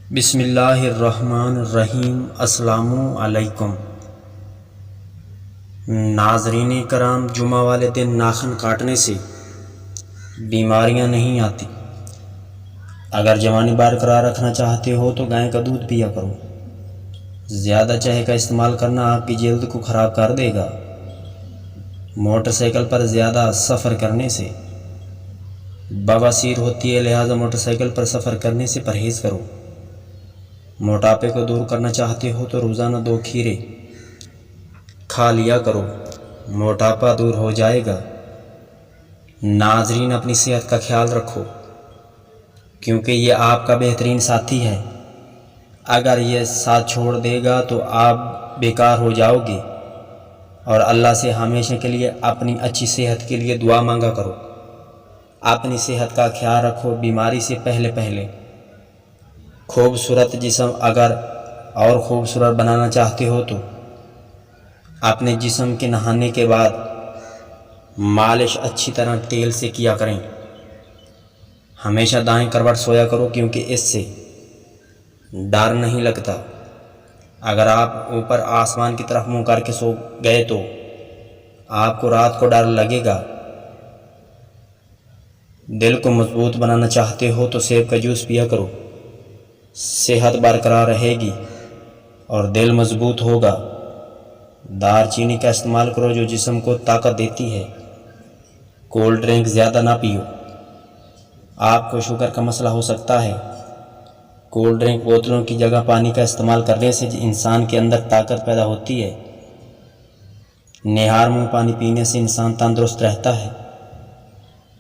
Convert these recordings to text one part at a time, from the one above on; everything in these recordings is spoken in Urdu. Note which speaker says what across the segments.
Speaker 1: بسم اللہ الرحمن الرحیم۔ السلام علیکم ناظرین کرام، جمعہ والے دن ناخن کاٹنے سے بیماریاں نہیں آتی۔ اگر جوانی برقرار رکھنا چاہتے ہو تو گائے کا دودھ پیا کرو۔ زیادہ چائے کا استعمال کرنا آپ کی جلد کو خراب کر دے گا۔ موٹر سائیکل پر زیادہ سفر کرنے سے بواسیر ہوتی ہے، لہذا موٹر سائیکل پر سفر کرنے سے پرہیز کرو۔ موٹاپے کو دور کرنا چاہتے ہو تو روزانہ 2 کھیرے کھا لیا کرو، موٹاپا دور ہو جائے گا۔ ناظرین، اپنی صحت کا خیال رکھو کیونکہ یہ آپ کا بہترین ساتھی ہے۔ اگر یہ ساتھ چھوڑ دے گا تو آپ بیکار ہو جاؤ گے، اور اللہ سے ہمیشہ کے لیے اپنی اچھی صحت کے لیے دعا مانگا کرو۔ اپنی صحت کا خیال رکھو بیماری سے پہلے۔ خوبصورت جسم اگر اور خوبصورت بنانا چاہتے ہو تو اپنے جسم کے نہانے کے بعد مالش اچھی طرح تیل سے کیا کریں۔ ہمیشہ دائیں کروٹ سویا کرو کیونکہ اس سے ڈر نہیں لگتا۔ اگر آپ اوپر آسمان کی طرف منہ کر کے سو گئے تو آپ کو رات کو ڈر لگے گا۔ دل کو مضبوط بنانا چاہتے ہو تو سیب کا جوس پیا کرو، صحت برقرار رہے گی اور دل مضبوط ہوگا۔ دار چینی کا استعمال کرو جو جسم کو طاقت دیتی ہے۔ کولڈ ڈرنک زیادہ نہ پیو، آپ کو شوگر کا مسئلہ ہو سکتا ہے۔ کولڈ ڈرنک بوتلوں کی جگہ پانی کا استعمال کرنے سے انسان کے اندر طاقت پیدا ہوتی ہے۔ نہار منہ پانی پینے سے انسان تندرست رہتا ہے۔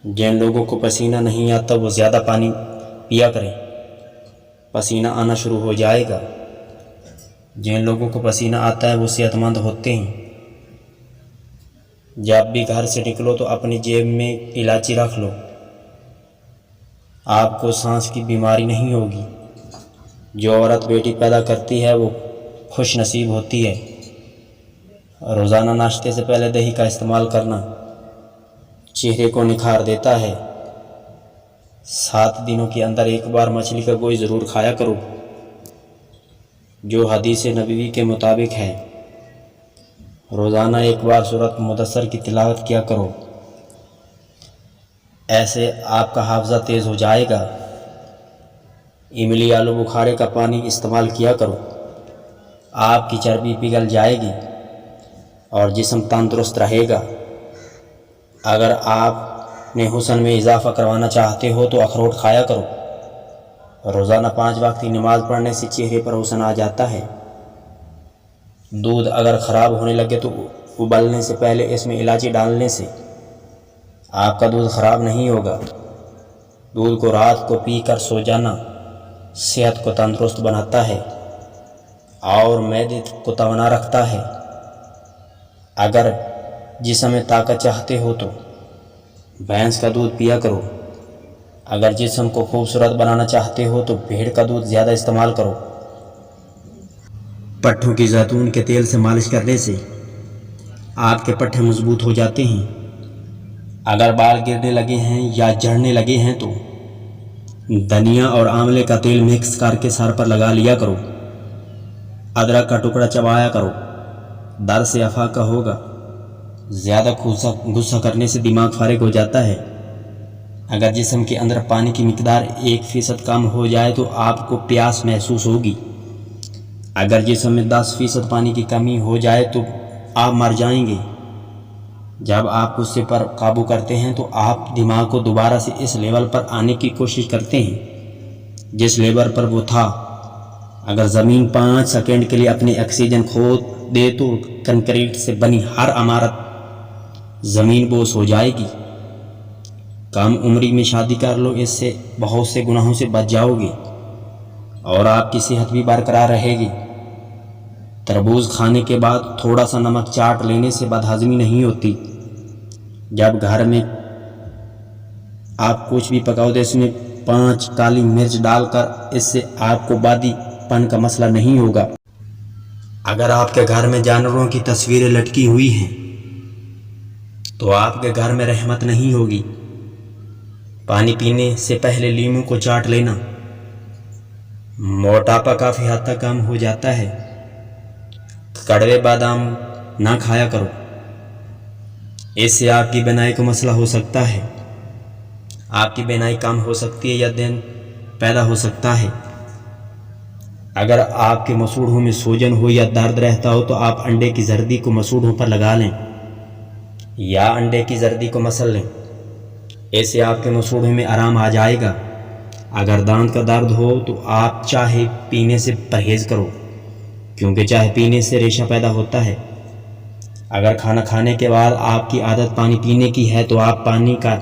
Speaker 1: جن لوگوں کو پسینہ نہیں آتا وہ زیادہ پانی پیا کریں، پسینہ آنا شروع ہو جائے گا۔ جن لوگوں کو پسینہ آتا ہے وہ صحت مند ہوتے ہیں۔ جب بھی گھر سے نکلو تو اپنی جیب میں الائچی رکھ لو، آپ کو سانس کی بیماری نہیں ہوگی۔ جو عورت بیٹی پیدا کرتی ہے وہ خوش نصیب ہوتی ہے۔ روزانہ ناشتے سے پہلے دہی کا استعمال کرنا چہرے کو نکھار دیتا ہے۔ 7 دنوں کے اندر 1 بار مچھلی کا گوشت ضرور کھایا کرو، جو حدیث نبوی کے مطابق ہے۔ روزانہ 1 بار سورۃ مدثر کی تلاوت کیا کرو، ایسے آپ کا حافظہ تیز ہو جائے گا۔ املی آلو بخارے کا پانی استعمال کیا کرو، آپ کی چربی پگھل جائے گی اور جسم تندرست رہے گا۔ اگر آپ نے حسن میں اضافہ کروانا چاہتے ہو تو اخروٹ کھایا کرو۔ روزانہ 5 وقت کی نماز پڑھنے سے چہرے پر حسن آ جاتا ہے۔ دودھ اگر خراب ہونے لگے تو ابلنے سے پہلے اس میں الائچی ڈالنے سے آپ کا دودھ خراب نہیں ہوگا۔ دودھ کو رات کو پی کر سو جانا صحت کو تندرست بناتا ہے اور معدے کو توانا رکھتا ہے۔ اگر جسم میں طاقت چاہتے ہو تو بھینس کا دودھ پیا کرو۔ اگر جسم کو خوبصورت بنانا چاہتے ہو تو بھیڑ کا دودھ زیادہ استعمال کرو۔ پٹھوں کی زیتون کے تیل سے مالش کرنے سے آپ کے پٹھے مضبوط ہو جاتے ہیں۔ اگر بال گرنے لگے ہیں یا جھڑنے لگے ہیں تو دھنیا اور آملے کا تیل مکس کر کے سر پر لگا لیا کرو۔ ادرک کا ٹکڑا چبایا کرو، درد سے افاقہ ہوگا۔ زیادہ غصہ کرنے سے دماغ فارغ ہو جاتا ہے۔ اگر جسم کے اندر پانی کی مقدار 1% کم ہو جائے تو آپ کو پیاس محسوس ہوگی۔ اگر جسم میں 10% پانی کی کمی ہو جائے تو آپ مر جائیں گے۔ جب آپ غصے پر قابو کرتے ہیں تو آپ دماغ کو دوبارہ سے اس لیول پر آنے کی کوشش کرتے ہیں جس لیول پر وہ تھا۔ اگر زمین 5 سیکنڈ کے لیے اپنی آکسیجن کھو دے تو کنکریٹ سے بنی ہر عمارت زمین بوس ہو جائے گی۔ کم عمری میں شادی کر لو، اس سے بہت سے گناہوں سے بچ جاؤ گے اور آپ کی صحت بھی برقرار رہے گی۔ تربوز کھانے کے بعد تھوڑا سا نمک چاٹ لینے سے بدہضمی نہیں ہوتی۔ جب گھر میں آپ کچھ بھی پکاؤ تو اس میں 5 کالی مرچ ڈال کر، اس سے آپ کو بادی پن کا مسئلہ نہیں ہوگا۔ اگر آپ کے گھر میں جانوروں کی تصویریں لٹکی ہوئی ہیں تو آپ کے گھر میں رحمت نہیں ہوگی۔ پانی پینے سے پہلے لیموں کو چاٹ لینا موٹاپا کافی حد تک کم ہو جاتا ہے۔ کڑوے بادام نہ کھایا کرو، اس سے آپ کی بینائی کو مسئلہ ہو سکتا ہے۔ آپ کی بینائی کم ہو سکتی ہے یا دین پیدا ہو سکتا ہے۔ اگر آپ کے مسوڑھوں میں سوجن ہو یا درد رہتا ہو تو آپ انڈے کی زردی کو مسوڑھوں پر لگا لیں یا انڈے کی زردی کو مسل لیں، اس سے آپ کے مسوڑھوں میں آرام آ جائے گا۔ اگر دانت کا درد ہو تو آپ چائے پینے سے پرہیز کرو، کیونکہ چائے پینے سے ریشہ پیدا ہوتا ہے۔ اگر کھانا کھانے کے بعد آپ کی عادت پانی پینے کی ہے تو آپ پانی کا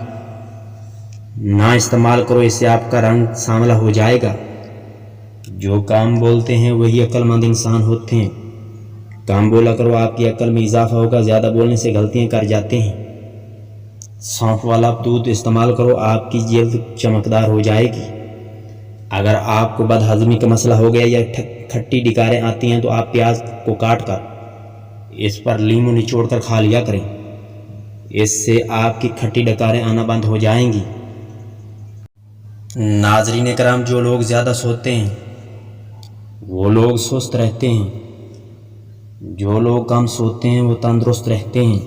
Speaker 1: نہ استعمال کرو، اس سے آپ کا رنگ سانولا ہو جائے گا۔ جو کام بولتے ہیں وہی عقل مند انسان ہوتے ہیں۔ کام بولا کرو، آپ کی عقل میں اضافہ ہوگا۔ زیادہ بولنے سے غلطیاں کر جاتے ہیں۔ سونف والا دودھ استعمال کرو، آپ کی جلد چمکدار ہو جائے گی۔ اگر آپ کو بد ہضمی کا مسئلہ ہو گیا یا کھٹی ڈکاریں آتی ہیں تو آپ پیاز کو کاٹ کر اس پر لیموں نچوڑ کر کھا لیا کریں، اس سے آپ کی کھٹی ڈکاریں آنا بند ہو جائیں گی۔ ناظرین کرام، جو لوگ زیادہ سوتے ہیں وہ لوگ سست رہتے ہیں، جو لوگ کم سوتے ہیں وہ تندرست رہتے ہیں۔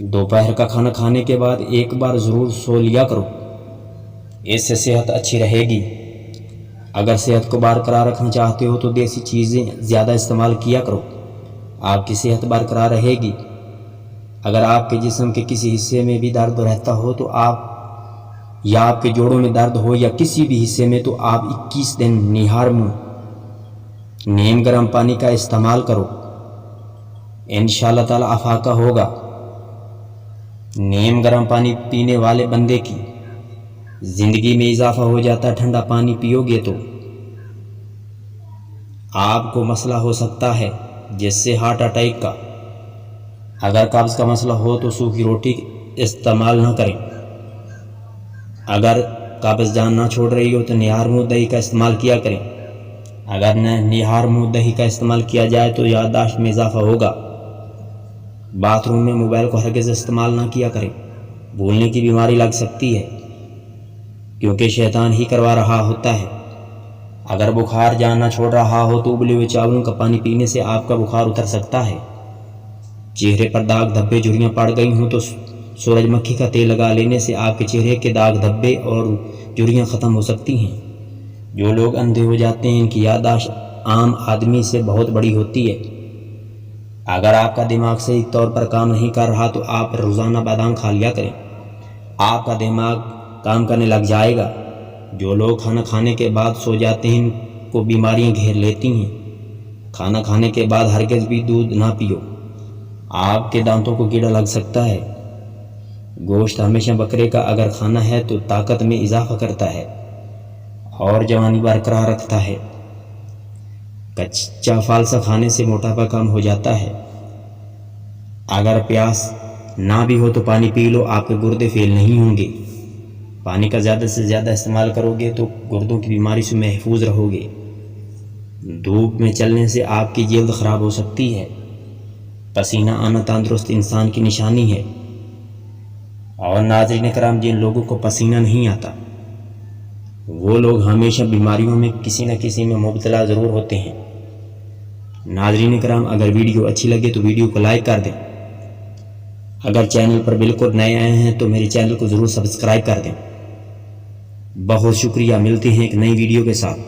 Speaker 1: دوپہر کا کھانا کھانے کے بعد ایک بار ضرور سو لیا کرو، اس سے صحت اچھی رہے گی۔ اگر صحت کو برقرار رکھنا چاہتے ہو تو دیسی چیزیں زیادہ استعمال کیا کرو، آپ کی صحت برقرار رہے گی۔ اگر آپ کے جسم کے کسی حصے میں بھی درد رہتا ہو تو آپ کے جوڑوں میں درد ہو یا کسی بھی حصے میں، تو آپ 21 دن نہار منہ نیم گرم پانی کا استعمال کرو، انشاءاللہ تعالی افاقہ ہوگا۔ نیم گرم پانی پینے والے بندے کی زندگی میں اضافہ ہو جاتا ہے۔ ٹھنڈا پانی پیو گے تو آپ کو مسئلہ ہو سکتا ہے، جس سے ہارٹ اٹیک کا۔ اگر قبض کا مسئلہ ہو تو سوکھی روٹی استعمال نہ کریں۔ اگر قبض جان نہ چھوڑ رہی ہو تو نہار منہ دہی کا استعمال کیا کریں۔ اگر نہار منہ دہی کا استعمال کیا جائے تو یادداشت میں اضافہ ہوگا۔ باتھ روم میں موبائل کو ہرگز استعمال نہ کیا کریں، بھولنے کی بیماری لگ سکتی ہے، کیونکہ شیطان ہی کروا رہا ہوتا ہے۔ اگر بخار جان نہ چھوڑ رہا ہو تو ابلے ہوئے چاولوں کا پانی پینے سے آپ کا بخار اتر سکتا ہے۔ چہرے پر داغ دھبے جھریاں پڑ گئی ہوں تو سورج مکھی کا تیل لگا لینے سے آپ کے چہرے کے داغ دھبے اور جھریاں ختم ہو سکتی ہیں۔ جو لوگ اندھے ہو جاتے ہیں ان کی یادداشت عام آدمی سے بہت بڑی ہوتی ہے۔ اگر آپ کا دماغ صحیح طور پر کام نہیں کر رہا تو آپ روزانہ بادام کھا لیا کریں، آپ کا دماغ کام کرنے لگ جائے گا۔ جو لوگ کھانا کھانے کے بعد سو جاتے ہیں ان کو بیماریاں گھیر لیتی ہیں۔ کھانا کھانے کے بعد ہرگز بھی دودھ نہ پیو، آپ کے دانتوں کو کیڑا لگ سکتا ہے۔ گوشت ہمیشہ بکرے کا اگر کھانا ہے تو طاقت میں اضافہ کرتا ہے اور جوانی برقرار رکھتا ہے۔ کچا فالسا کھانے سے موٹاپا کم ہو جاتا ہے۔ اگر پیاس نہ بھی ہو تو پانی پی لو، آپ کے گردے فیل نہیں ہوں گے۔ پانی کا زیادہ سے زیادہ استعمال کرو گے تو گردوں کی بیماری سے محفوظ رہو گے۔ دھوپ میں چلنے سے آپ کی جلد خراب ہو سکتی ہے۔ پسینہ آنا تندرست انسان کی نشانی ہے، اور ناظرین کرام، جن لوگوں کو پسینہ نہیں آتا وہ لوگ ہمیشہ بیماریوں میں کسی نہ کسی میں مبتلا ضرور ہوتے ہیں۔ ناظرین کرام، اگر ویڈیو اچھی لگے تو ویڈیو کو لائک کر دیں۔ اگر چینل پر بالکل نئے آئے ہیں تو میرے چینل کو ضرور سبسکرائب کر دیں۔ بہت شکریہ، ملتے ہیں ایک نئی ویڈیو کے ساتھ۔